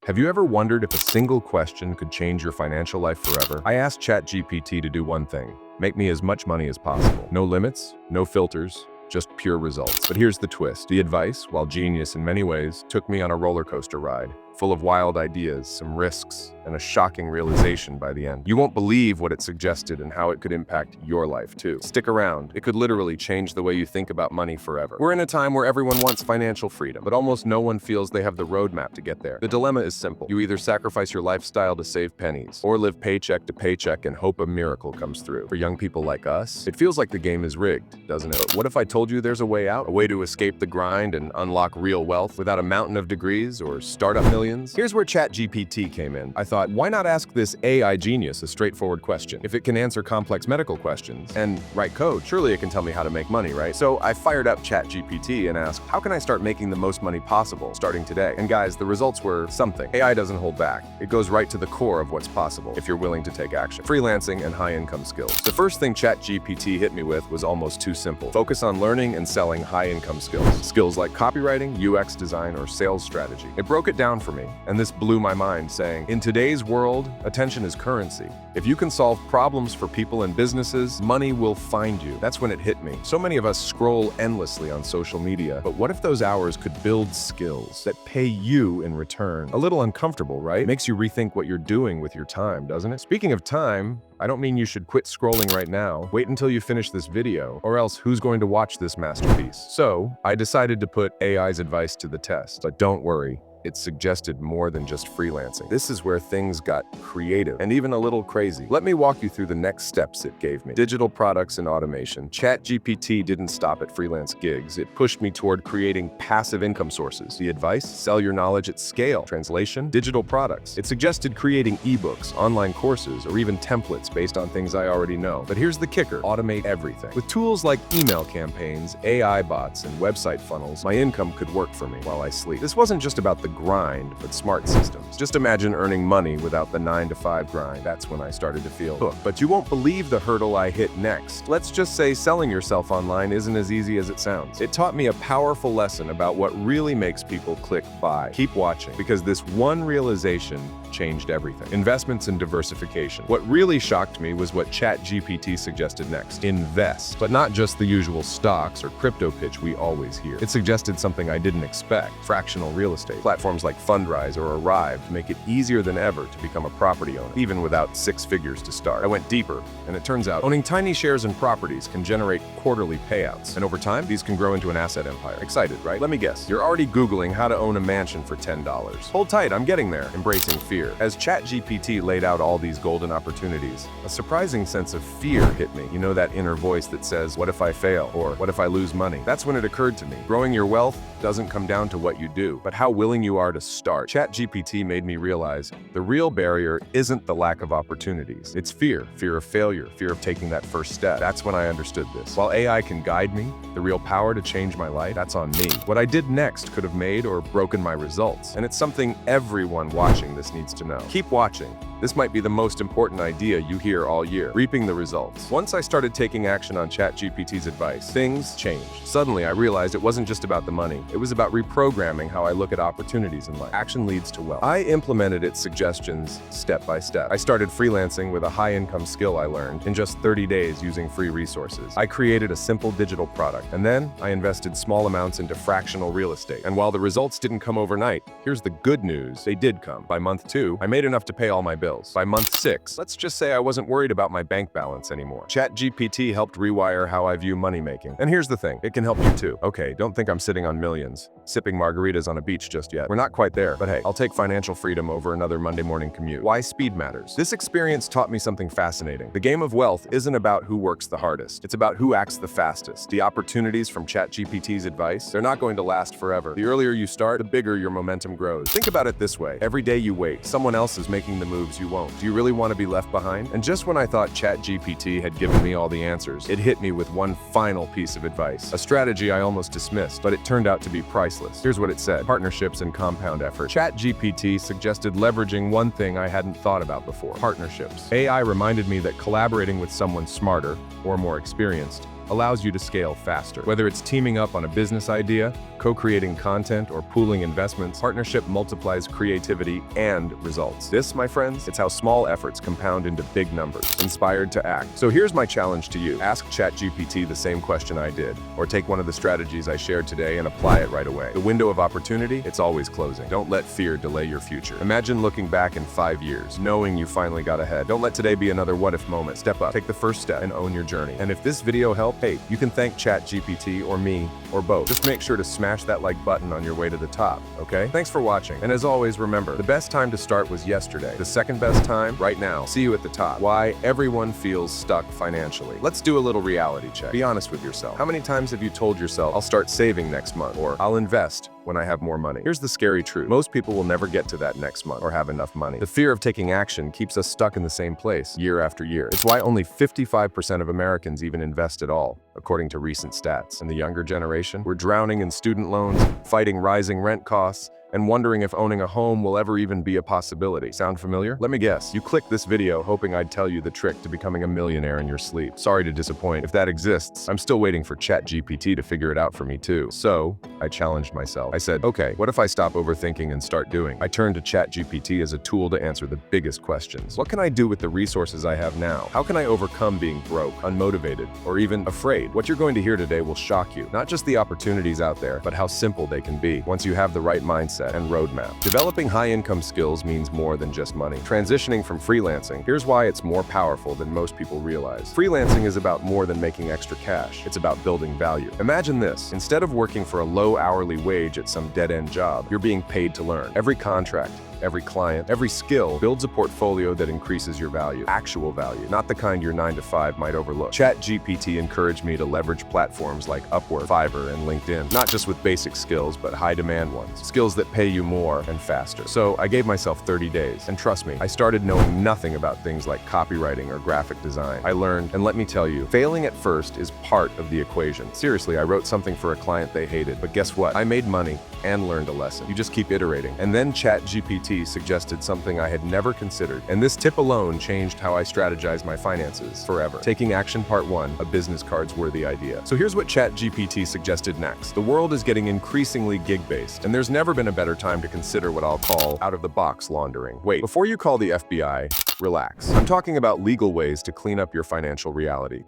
Have you ever wondered if a single question could change your financial life forever? I asked ChatGPT to do one thing: make me as much money as possible. No limits, no filters, just pure results. But here's the twist. The advice, while genius in many ways, took me on a roller coaster ride, full of wild ideas, some risks, and a shocking realization by the end. You won't believe what it suggested and how it could impact your life too. Stick around. It could literally change the way you think about money forever. We're in a time where everyone wants financial freedom, but almost no one feels they have the roadmap to get there. The dilemma is simple. You either sacrifice your lifestyle to save pennies, or live paycheck to paycheck and hope a miracle comes through. For young people like us, it feels like the game is rigged, doesn't it? But what if I told you there's a way out? A way to escape the grind and unlock real wealth without a mountain of degrees or startup millions? Here's where ChatGPT came in. I thought, why not ask this AI genius a straightforward question? If it can answer complex medical questions and write code, surely it can tell me how to make money, right? So I fired up ChatGPT and asked, how can I start making the most money possible starting today? And guys, the results were something. AI doesn't hold back. It goes right to the core of what's possible if you're willing to take action. Freelancing and high-income skills. The first thing ChatGPT hit me with was almost too simple. Focus on learning and selling high-income skills. Skills like copywriting, UX design, or sales strategy. It broke it down for me, and this blew my mind, saying, in today's world, attention is currency. If you can solve problems for people and businesses, money will find you. That's when it hit me. So many of us scroll endlessly on social media, but what if those hours could build skills that pay you in return? A little uncomfortable, right? Makes you rethink what you're doing with your time, doesn't it? Speaking of time, I don't mean you should quit scrolling right now. Wait until you finish this video, or else who's going to watch this masterpiece? So I decided to put AI's advice to the test. But don't worry, it suggested more than just freelancing. This is where things got creative and even a little crazy. Let me walk you through the next steps it gave me. Digital products and automation. ChatGPT didn't stop at freelance gigs. It pushed me toward creating passive income sources. The advice? Sell your knowledge at scale. Translation? Digital products. It suggested creating ebooks, online courses, or even templates based on things I already know. But here's the kicker: automate everything. With tools like email campaigns, AI bots, and website funnels, my income could work for me while I sleep. This wasn't just about the grind, but smart systems. Just imagine earning money without the 9-to-5 grind. That's when I started to feel hooked. But you won't believe the hurdle I hit next. Let's just say selling yourself online isn't as easy as it sounds. It taught me a powerful lesson about what really makes people click buy. Keep watching, because this one realization changed everything. Investments and diversification. What really shocked me was what ChatGPT suggested next. Invest. But not just the usual stocks or crypto pitch we always hear. It suggested something I didn't expect: fractional real estate. Platforms like Fundrise or Arrive make it easier than ever to become a property owner, even without 6 figures to start. I went deeper, and it turns out owning tiny shares in properties can generate quarterly payouts. And over time, these can grow into an asset empire. Excited, right? Let me guess. You're already Googling how to own a mansion for $10. Hold tight, I'm getting there. Embracing fear. As ChatGPT laid out all these golden opportunities, a surprising sense of fear hit me. You know, that inner voice that says, what if I fail? Or what if I lose money? That's when it occurred to me. Growing your wealth doesn't come down to what you do, but how willing you are to start. ChatGPT made me realize the real barrier isn't the lack of opportunities. It's fear. Fear of failure. Fear of taking that first step. That's when I understood this. While AI can guide me, the real power to change my life, that's on me. What I did next could have made or broken my results. And it's something everyone watching this needs to know. Keep watching. This might be the most important idea you hear all year: reaping the results. Once I started taking action on ChatGPT's advice, things changed. Suddenly, I realized it wasn't just about the money. It was about reprogramming how I look at opportunities in life. Action leads to wealth. I implemented its suggestions step by step. I started freelancing with a high-income skill I learned in just 30 days using free resources. I created a simple digital product, and then I invested small amounts into fractional real estate. And while the results didn't come overnight, here's the good news: they did come. By month 2, I made enough to pay all my bills. By month 6, let's just say I wasn't worried about my bank balance anymore. ChatGPT helped rewire how I view money making. And here's the thing, it can help you too. Okay, don't think I'm sitting on millions, sipping margaritas on a beach just yet. We're not quite there, but hey, I'll take financial freedom over another Monday morning commute. Why speed matters. This experience taught me something fascinating. The game of wealth isn't about who works the hardest. It's about who acts the fastest. The opportunities from ChatGPT's advice, they're not going to last forever. The earlier you start, the bigger your momentum grows. Think about it this way. Every day you wait, someone else is making the moves you won't. Do you really want to be left behind? And just when I thought ChatGPT had given me all the answers, it hit me with one final piece of advice. A strategy I almost dismissed, but it turned out to be priceless. Here's what it said: partnerships and compound effort. ChatGPT suggested leveraging one thing I hadn't thought about before: partnerships. AI reminded me that collaborating with someone smarter or more experienced allows you to scale faster. Whether it's teaming up on a business idea, co-creating content, or pooling investments, partnership multiplies creativity and results. This, my friends, it's how small efforts compound into big numbers. Inspired to act. So here's my challenge to you. Ask ChatGPT the same question I did, or take one of the strategies I shared today and apply it right away. The window of opportunity, it's always closing. Don't let fear delay your future. Imagine looking back in 5 years, knowing you finally got ahead. Don't let today be another what-if moment. Step up, take the first step, and own your journey. And if this video helped, hey, you can thank ChatGPT or me, or both. Just make sure to smash that like button on your way to the top, okay? Thanks for watching. And as always, remember, the best time to start was yesterday. The second best time, right now. See you at the top. Why everyone feels stuck financially. Let's do a little reality check. Be honest with yourself. How many times have you told yourself, I'll start saving next month, or I'll invest when I have more money? Here's the scary truth. Most people will never get to that next month or have enough money. The fear of taking action keeps us stuck in the same place year after year. It's why only 55% of Americans even invest at all, according to recent stats. And the younger generation, we're drowning in student loans, fighting rising rent costs, and wondering if owning a home will ever even be a possibility. Sound familiar? Let me guess, you clicked this video hoping I'd tell you the trick to becoming a millionaire in your sleep. Sorry to disappoint. If that exists, I'm still waiting for ChatGPT to figure it out for me too. So, I challenged myself. I said, okay, what if I stop overthinking and start doing? I turned to ChatGPT as a tool to answer the biggest questions. What can I do with the resources I have now? How can I overcome being broke, unmotivated, or even afraid? What you're going to hear today will shock you. Not just the opportunities out there, but how simple they can be once you have the right mindset and roadmap. Developing high-income skills means more than just money. Transitioning from freelancing, here's why it's more powerful than most people realize. Freelancing is about more than making extra cash. It's about building value. Imagine this. Instead of working for a low hourly wage at some dead-end job, you're being paid to learn. Every contract, every client, every skill builds a portfolio that increases your value. Actual value, not the kind your 9-to-5 might overlook. ChatGPT encouraged me to leverage platforms like Upwork, Fiverr, and LinkedIn, not just with basic skills, but high-demand ones. Skills that pay you more and faster. So I gave myself 30 days, and trust me, I started knowing nothing about things like copywriting or graphic design. I learned, and let me tell you, failing at first is part of the equation. Seriously, I wrote something for a client they hated, but guess what? I made money and learned a lesson. You just keep iterating. And then ChatGPT suggested something I had never considered, and this tip alone changed how I strategize my finances forever. Taking action part 1, a business cards worthy idea. So here's what ChatGPT suggested next. The world is getting increasingly gig-based, and there's never been a better time to consider what I'll call out-of-the-box laundering. Wait, before you call the FBI, relax. I'm talking about legal ways to clean up your financial reality.